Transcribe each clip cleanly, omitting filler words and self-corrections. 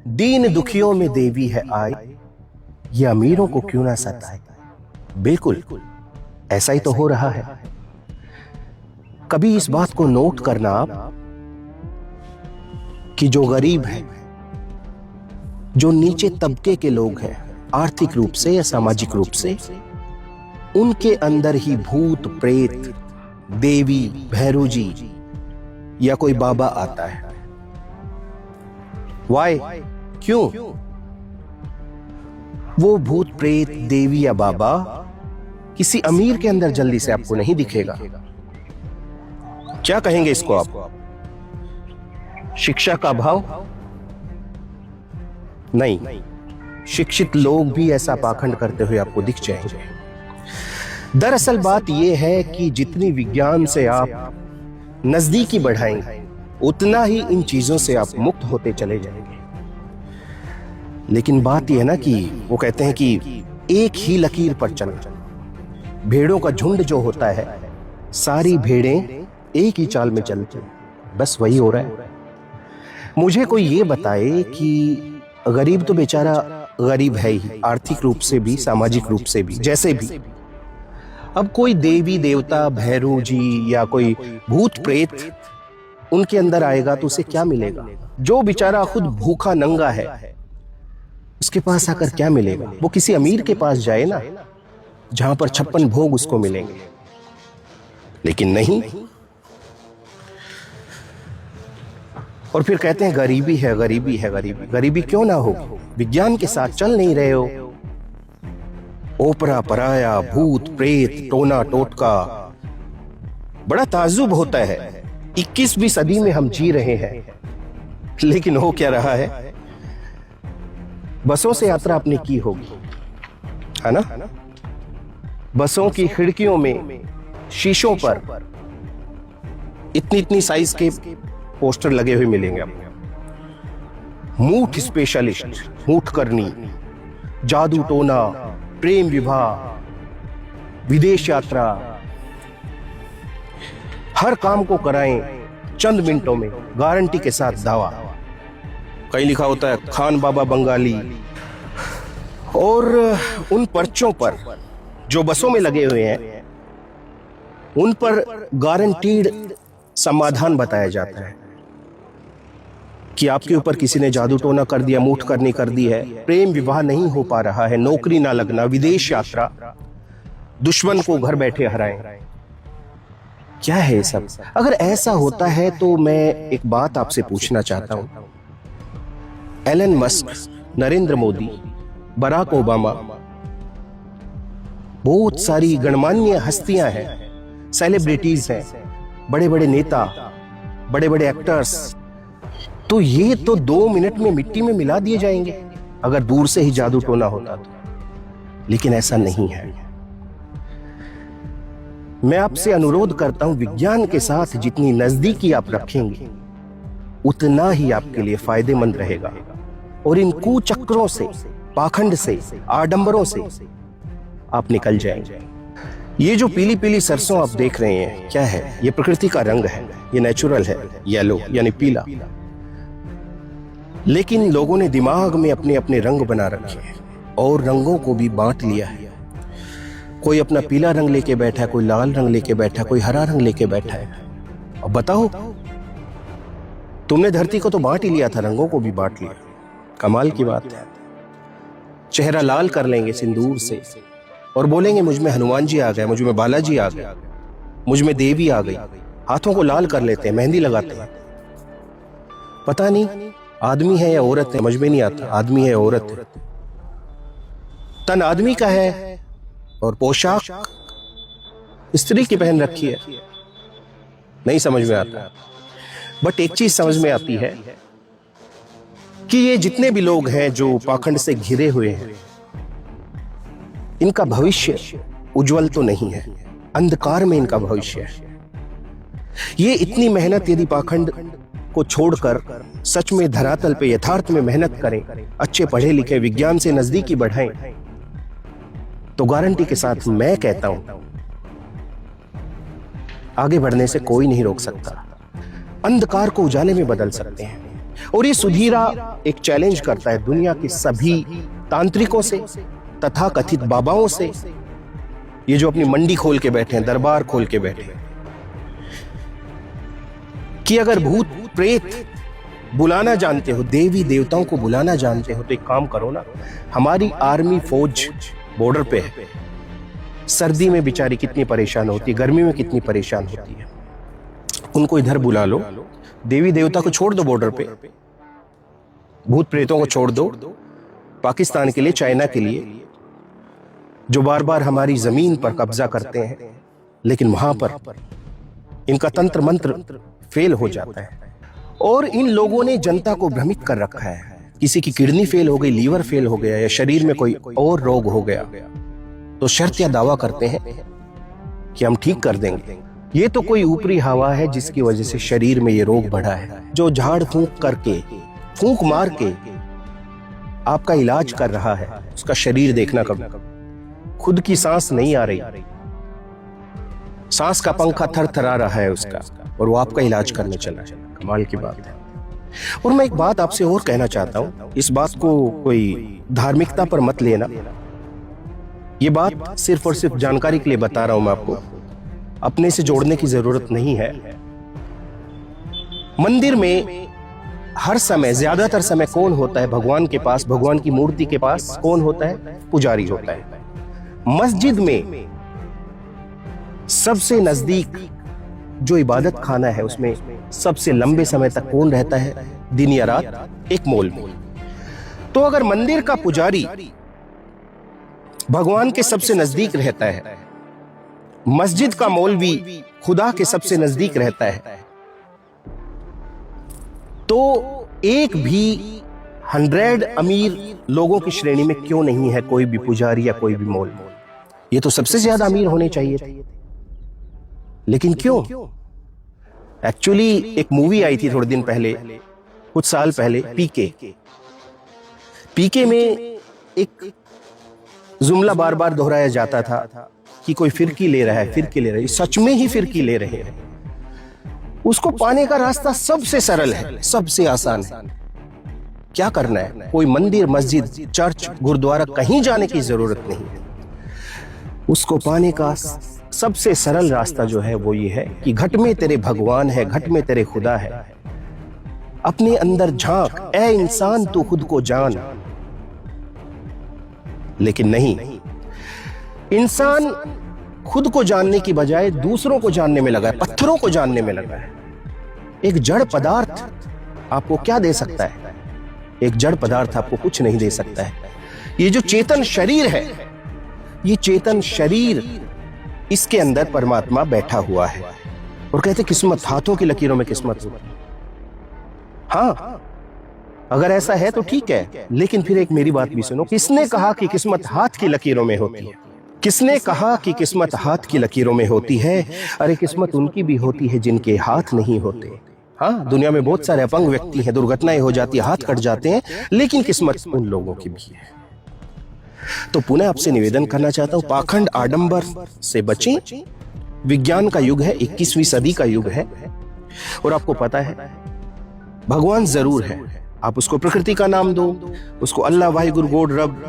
दीन दुखियों में देवी है आई, ये अमीरों को क्यों ना सताए। बिल्कुल ऐसा ही तो हो रहा है। कभी इस बात को नोट करना आप कि जो गरीब है, जो नीचे तबके के लोग हैं आर्थिक रूप से या सामाजिक रूप से, उनके अंदर ही भूत प्रेत, देवी, भैरू जी या कोई बाबा आता है। वाई? क्यों? वो भूत प्रेत, देवी या बाबा किसी अमीर के अंदर जल्दी से आपको नहीं दिखेगा। क्या कहेंगे इसको आप? शिक्षा का अभाव? नहीं, शिक्षित लोग भी ऐसा पाखंड करते हुए आपको दिख जाएंगे। दरअसल बात यह है कि जितनी विज्ञान से आप नजदीकी बढ़ाएंगे, उतना ही इन चीजों से आप मुक्त होते चले जाएंगे। लेकिन बात यह है ना कि वो कहते हैं कि एक ही लकीर पर चलना। भेड़ों का झुंड जो होता है, सारी भेड़ें एक ही चाल में चलती हैं। बस वही हो रहा है। मुझे कोई ये बताए कि गरीब तो बेचारा गरीब है ही, आर्थिक रूप से भी, सामाजिक रूप से भी, जैसे भी। अब कोई देवी देवता, भैरू जी या कोई भूत प्रेत उनके अंदर आएगा तो उसे क्या मिलेगा? जो बेचारा खुद भूखा नंगा है, उसके पास आकर क्या मिलेगा? वो किसी अमीर के पास जाए ना, जहां पर 56 भोग उसको मिलेंगे। लेकिन नहीं, और फिर कहते हैं गरीबी है, गरीबी है, गरीबी। गरीबी क्यों ना हो? विज्ञान के साथ चल नहीं रहे हो। ओपरा पराया, भूत प्रेत, टोना टोटका, बड़ा ताज्जुब होता है। 21वीं सदी में हम जी रहे हैं, लेकिन हो क्या रहा है? बसों से यात्रा आपने की होगी, है ना? बसों की खिड़कियों में, शीशों पर इतनी इतनी साइज के पोस्टर लगे हुए मिलेंगे आपको। मूठ स्पेशलिस्ट, मूठ करनी, जादू टोना, प्रेम विवाह, विदेश यात्रा, हर काम को कराएं चंद मिनटों में, गारंटी के साथ दावा। कहीं लिखा होता है खान बाबा बंगाली। और उन पर्चों पर जो बसों में लगे हुए हैं, उन पर गारंटीड समाधान बताया जाता है कि आपके ऊपर किसी ने जादू टोना कर दिया, मूठ करनी कर दी है, प्रेम विवाह नहीं हो पा रहा है, नौकरी ना लगना, विदेश यात्रा, दुश्मन को घर बैठे हराएं। क्या है ये सब? अगर ऐसा होता है तो मैं एक बात आपसे पूछना चाहता हूं। Elon Musk, Narendra Modi, Barack Obama, बहुत सारी गणमान्य हस्तियां हैं, सेलिब्रिटीज हैं, बड़े बड़े नेता, बड़े बड़े एक्टर्स, तो ये तो 2 मिनट में मिट्टी में मिला दिए जाएंगे अगर दूर से ही जादू टोना होता तो। लेकिन ऐसा नहीं है। मैं आपसे अनुरोध करता हूं, विज्ञान के साथ जितनी नजदीकी आप रखेंगे, उतना ही आपके लिए फायदेमंद रहेगा। और इन कुचक्रों से, पाखंड से, आडंबरों से आप निकल जाएंगे। ये जो पीली पीली सरसों आप देख रहे हैं, क्या है? ये प्रकृति का रंग है, ये नेचुरल है, येलो यानी पीला। लेकिन लोगों ने दिमाग में अपने अपने रंग बना रखे हैं और रंगों को भी बांट लिया है। कोई अपना पीला रंग लेके बैठा है, कोई लाल रंग लेके बैठा है, कोई हरा रंग लेके बैठा है। अब बताओ, तुमने धरती को तो बांट ही लिया था, रंगों को भी बांट लिया। कमाल की बात है। चेहरा लाल कर लेंगे सिंदूर से और बोलेंगे मुझ में हनुमान जी आ गए, मुझ में बालाजी आ गए, मुझ में देवी आ गई। हाथों को लाल कर लेते हैं, मेहंदी लगाते हैं। पता नहीं आदमी है या औरत है, समझ में नहीं आता, आदमी है या औरत है। तन आदमी का है और पोशाक स्त्री की पहन रखी है। नहीं समझ में आता। बट एक चीज समझ में आती है कि ये जितने भी लोग हैं जो पाखंड से घिरे हुए हैं, इनका भविष्य उज्जवल तो नहीं है, अंधकार में इनका भविष्य है। ये इतनी मेहनत यदि पाखंड को छोड़कर सच में धरातल पे, यथार्थ में मेहनत करें, अच्छे पढ़े लिखे, विज्ञान से नजदीकी बढ़ाएं, तो गारंटी के साथ मैं कहता हूं आगे बढ़ने से कोई नहीं रोक सकता। अंधकार को उजाले में बदल सकते हैं। और ये सुधीरा एक चैलेंज करता है दुनिया के सभी तांत्रिकों से, तथा कथित बाबाओं से, ये जो अपनी मंडी खोल के बैठे हैं, दरबार खोल के बैठे हैं, कि अगर भूत प्रेत बुलाना जानते हो, देवी देवताओं को बुलाना जानते हो, तो एक काम करो ना, हमारी आर्मी फौज बॉर्डर पे है, सर्दी में बेचारी कितनी परेशान होती है, गर्मी में कितनी परेशान होती है, उनको इधर बुला लो, देवी देवता को छोड़ दो बॉर्डर पे, भूत प्रेतों को छोड़ दो पाकिस्तान के लिए, चाइना के लिए, जो बार बार हमारी जमीन पर कब्जा करते हैं, लेकिन वहां पर इनका तंत्र मंत्र फेल हो जाता है। और इन लोगों ने जनता को भ्रमित कर रखा है, किसी की किडनी फेल हो गई, लीवर फेल हो गया, या शरीर में कोई और रोग हो गया, तो शर्त या दावा करते हैं कि हम ठीक कर देंगे। ये तो कोई ऊपरी हवा है जिसकी वजह से शरीर में ये रोग बढ़ा है। जो झाड़ फूंक करके, फूंक मार के आपका इलाज कर रहा है, उसका शरीर देखना कभी, खुद की सांस नहीं आ रही, सांस का पंखा थरथरा रहा है उसका, और वो आपका इलाज करने चला है। कमाल की बात है। और मैं एक बात आपसे और कहना चाहता हूं, इस बात को कोई धार्मिकता पर मत लेना, ये बात सिर्फ और सिर्फ जानकारी के लिए बता रहा हूं मैं आपको, अपने से जोड़ने की जरूरत नहीं है। मंदिर में हर समय, ज्यादातर समय कौन होता है भगवान के पास, भगवान की मूर्ति के पास कौन होता है? पुजारी होता है। मस्जिद में सबसे नजदीक जो इबादत खाना है, उसमें सबसे लंबे समय तक कौन रहता है, दिन या रात? एक मौलवी। तो अगर मंदिर का पुजारी भगवान के सबसे नजदीक रहता है, मस्जिद का मौलवी खुदा के सबसे नजदीक रहता है, तो एक भी 100 अमीर लोगों की श्रेणी में क्यों नहीं है कोई भी पुजारी या कोई भी मौलवी? ये तो सबसे ज्यादा अमीर होने चाहिए थे, लेकिन क्यों? एक्चुअली एक मूवी आई थी थोड़े दिन पहले, कुछ साल पहले, पीके में एक जुमला बार बार दोहराया जाता था कि कोई फिरकी ले रहा है, फिरकी ले रहा है, सच में ही फिरकी ले रहे हैं। उसको पाने का रास्ता सबसे सरल है, सबसे आसान है। क्या करना है? कोई मंदिर, मस्जिद, चर्च, गुरुद्वारा कहीं जाने की जरूरत नहीं है। उसको पाने का सबसे सरल रास्ता जो है वो ये है कि घट में तेरे भगवान है, घट में तेरे खुदा है। अपने अंदर झांक, ऐ इंसान तू खुद को जान। लेकिन नहीं, इंसान खुद को जानने की बजाय दूसरों को जानने में लगा है, पत्थरों को जानने में लगा है। एक जड़ पदार्थ आपको क्या दे सकता है? एक जड़ पदार्थ आपको कुछ नहीं दे सकता है। ये जो चेतन शरीर है, ये चेतन शरीर, इसके अंदर परमात्मा बैठा हुआ है। और कहते किस्मत, हाथों की लकीरों में किस्मत होती है। हाँ, अगर ऐसा है तो ठीक है, लेकिन फिर एक मेरी बात भी सुनो। किसने कहा कि किस्मत हाथ की लकीरों में होती है? किसने कहा कि किस्मत हाथ की लकीरों में होती है? अरे किस्मत उनकी भी होती है जिनके हाथ नहीं होते। हाँ, दुनिया में बहुत सारे अपंग व्यक्ति हैं, दुर्घटनाएं हो जाती है, हाथ कट जाते हैं, लेकिन किस्मत उन लोगों की भी है। तो पुनः आपसे निवेदन करना चाहता हूं, पाखंड आडंबर से बचें। विज्ञान का युग है, 21वीं सदी का युग है, और आपको पता है भगवान जरूर है। आप उसको प्रकृति का नाम दो, उसको अल्लाह, वाहिगुरु, गॉड, रब,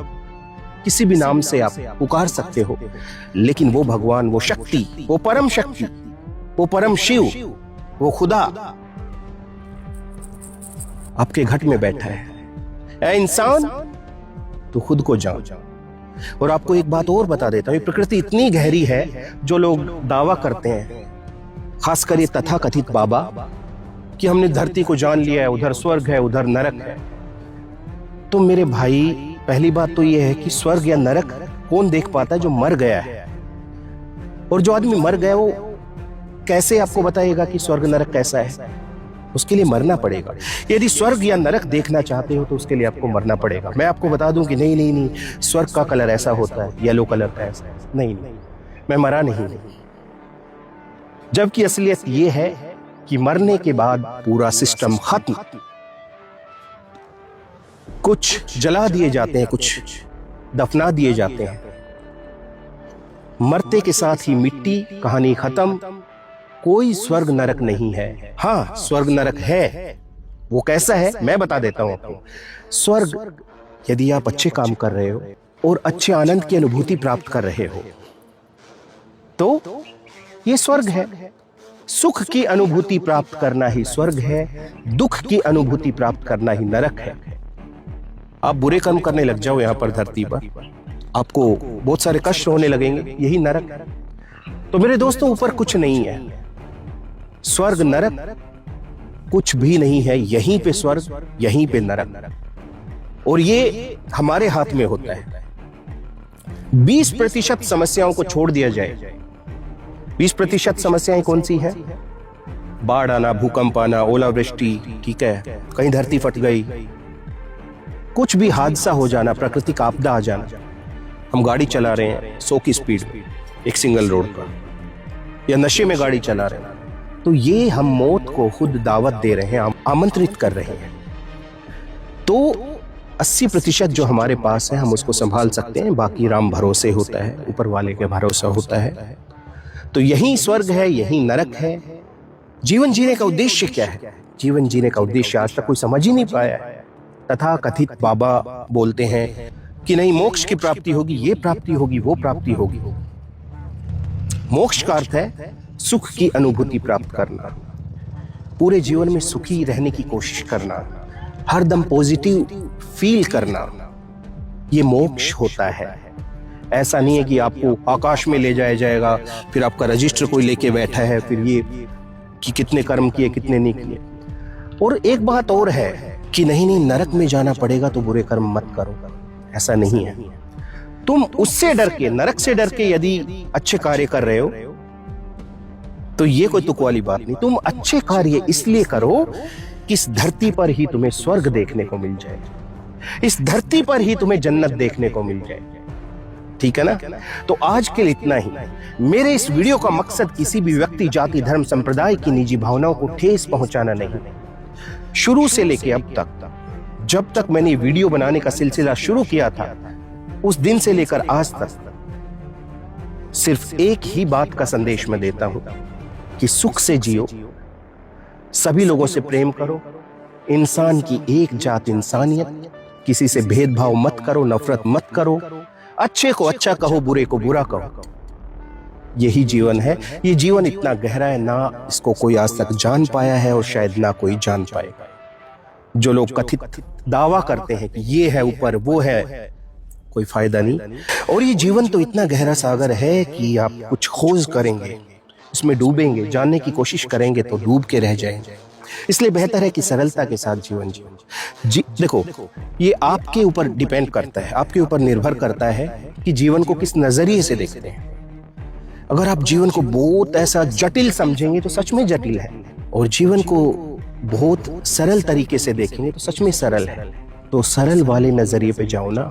किसी भी नाम से आप पुकार सकते हो, लेकिन वो भगवान, वो शक्ति, वो परम शक्ति, वो परम शिव, वो खुदा आपके घट में बैठा है। ऐ इंसान तो खुद को जान। और आपको एक बात और बता देता हूं, प्रकृति इतनी गहरी है, जो लोग दावा करते हैं, खासकर ये तथाकथित बाबा, कि हमने धरती को जान लिया है, उधर स्वर्ग है, उधर नरक है। तो मेरे भाई, पहली बात तो यह है कि स्वर्ग या नरक कौन देख पाता है? जो मर गया है। और जो आदमी मर गया वो कैसे आपको बताएगा कि स्वर्ग नरक कैसा है? उसके लिए मरना पड़ेगा। यदि स्वर्ग या नरक देखना चाहते हो तो उसके लिए आपको मरना पड़ेगा। मैं आपको बता दूं कि नहीं नहीं नहीं, स्वर्ग का कलर ऐसा होता है, येलो कलर का ऐसा है। नहीं नहीं, मैं मरा नहीं। जबकि असलियत यह है कि मरने के बाद पूरा सिस्टम खत्म। कुछ जला दिए जाते हैं, कुछ दफना दिए जाते हैं, मरते के साथ ही मिट्टी, कहानी खत्म। कोई स्वर्ग नरक नहीं है। हाँ, स्वर्ग नरक है, वो कैसा है मैं बता देता हूं आपको। स्वर्ग, यदि आप अच्छे काम कर रहे हो और अच्छे आनंद की अनुभूति प्राप्त कर रहे हो तो ये स्वर्ग है। सुख की अनुभूति प्राप्त करना ही स्वर्ग है, दुख की अनुभूति प्राप्त करना ही नरक है। आप बुरे कर्म करने लग जाओ यहां पर धरती पर, आपको बहुत सारे कष्ट होने लगेंगे, यही नरक है। तो मेरे दोस्तों, ऊपर कुछ नहीं है, स्वर्ग नरक कुछ भी नहीं है, यहीं पे स्वर्ग यहीं पे नरक, और ये हमारे हाथ में होता है। 20% समस्याओं को छोड़ दिया जाए। 20% समस्याएं कौन सी हैं? बाढ़ आना, भूकंप आना, ओलावृष्टि, ठीक है, कहीं धरती फट गई, कुछ भी हादसा हो जाना, प्राकृतिक आपदा आ जाना, हम गाड़ी चला रहे हैं 100 की स्पीड में एक सिंगल रोड पर, या नशे में गाड़ी चला रहे हैं, तो ये हम मौत को खुद दावत दे रहे हैं, आमंत्रित कर रहे हैं। तो 80% जो हमारे पास है हम उसको संभाल सकते हैं, बाकी राम भरोसे होता है, ऊपर वाले के भरोसा होता है। तो यही स्वर्ग है, यही नरक है। जीवन जीने का उद्देश्य क्या है? जीवन जीने का उद्देश्य आज तक कोई समझ ही नहीं पाया है। तथा कथित बाबा बोलते हैं कि नहीं, मोक्ष की प्राप्ति होगी, ये प्राप्ति होगी, वो प्राप्ति होगी। मोक्ष का अर्थ है सुख की अनुभूति प्राप्त करना, पूरे जीवन में सुखी रहने की कोशिश करना, हरदम पॉजिटिव फील करना, ये मोक्ष होता है। ऐसा नहीं है कि आपको आकाश में ले जाया जाएगा, फिर आपका रजिस्टर कोई लेके बैठा है, फिर ये कि कितने कर्म किए कितने नहीं किए। और एक बात और है कि नहीं नरक में जाना पड़ेगा तो बुरे कर्म मत करो, ऐसा नहीं है। तुम उससे डर के, नरक से डर के यदि अच्छे कार्य कर रहे हो तो ये कोई तुक वाली बात नहीं। तुम अच्छे कार्य इसलिए करो कि इस धरती पर ही तुम्हें स्वर्ग देखने को मिल जाए, इस धरती पर ही तुम्हें जन्नत देखने को मिल जाए, ठीक है ना। तो आज के लिए इतना ही। मेरे इस वीडियो का मकसद किसी भी व्यक्ति, जाति, धर्म, संप्रदाय की निजी भावनाओं को ठेस पहुंचाना नहीं। शुरू से लेके अब तक, जब तक मैंने वीडियो बनाने का सिलसिला शुरू किया था, उस दिन से लेकर आज तक सिर्फ एक ही बात का संदेश मैं देता हूं कि सुख से जियो, सभी लोगों से प्रेम करो, इंसान की एक जात इंसानियत, किसी से भेदभाव मत करो, नफरत मत करो, अच्छे को अच्छा कहो, बुरे को बुरा कहो। यही जीवन है। ये जीवन इतना गहरा है, ना इसको कोई आज तक जान पाया है और शायद ना कोई जान पाएगा। जो लोग कथित दावा करते हैं कि ये है ऊपर, वो है, कोई फायदा नहीं। और ये जीवन तो इतना गहरा सागर है कि आप कुछ खोज करेंगे, उसमें डूबेंगे, जानने की कोशिश करेंगे तो डूब के रह जाएंगे। इसलिए बेहतर है कि सरलता के साथ जीवन जियो। देखो, ये आपके ऊपर डिपेंड करता है, आपके ऊपर निर्भर करता है कि जीवन को किस नजरिए से देखते हैं। अगर आप जीवन को बहुत ऐसा जटिल समझेंगे तो सच में जटिल है, और जीवन को बहुत सरल तरीके से देखेंगे तो सच में सरल है। तो सरल वाले नजरिए पे जाओ ना।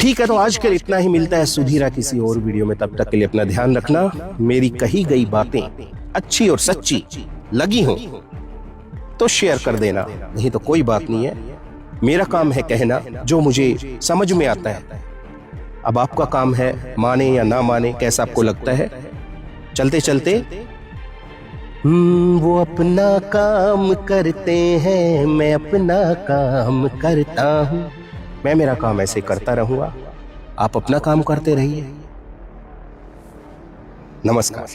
ठीक है, तो आज के लिए इतना ही। मिलता है सुधीरा किसी और वीडियो में, तब तक के लिए अपना ध्यान रखना। मेरी कही गई बातें अच्छी और सच्ची लगी हो तो शेयर कर देना, नहीं तो कोई बात नहीं है। मेरा काम है कहना जो मुझे समझ में आता है। अब आपका काम है माने या ना माने, कैसा आपको लगता है। चलते चलते वो अपना काम करते हैं, मैं अपना काम करता हूं। मैं मेरा काम ऐसे करता रहूंगा, आप अपना काम करते रहिए। नमस्कार।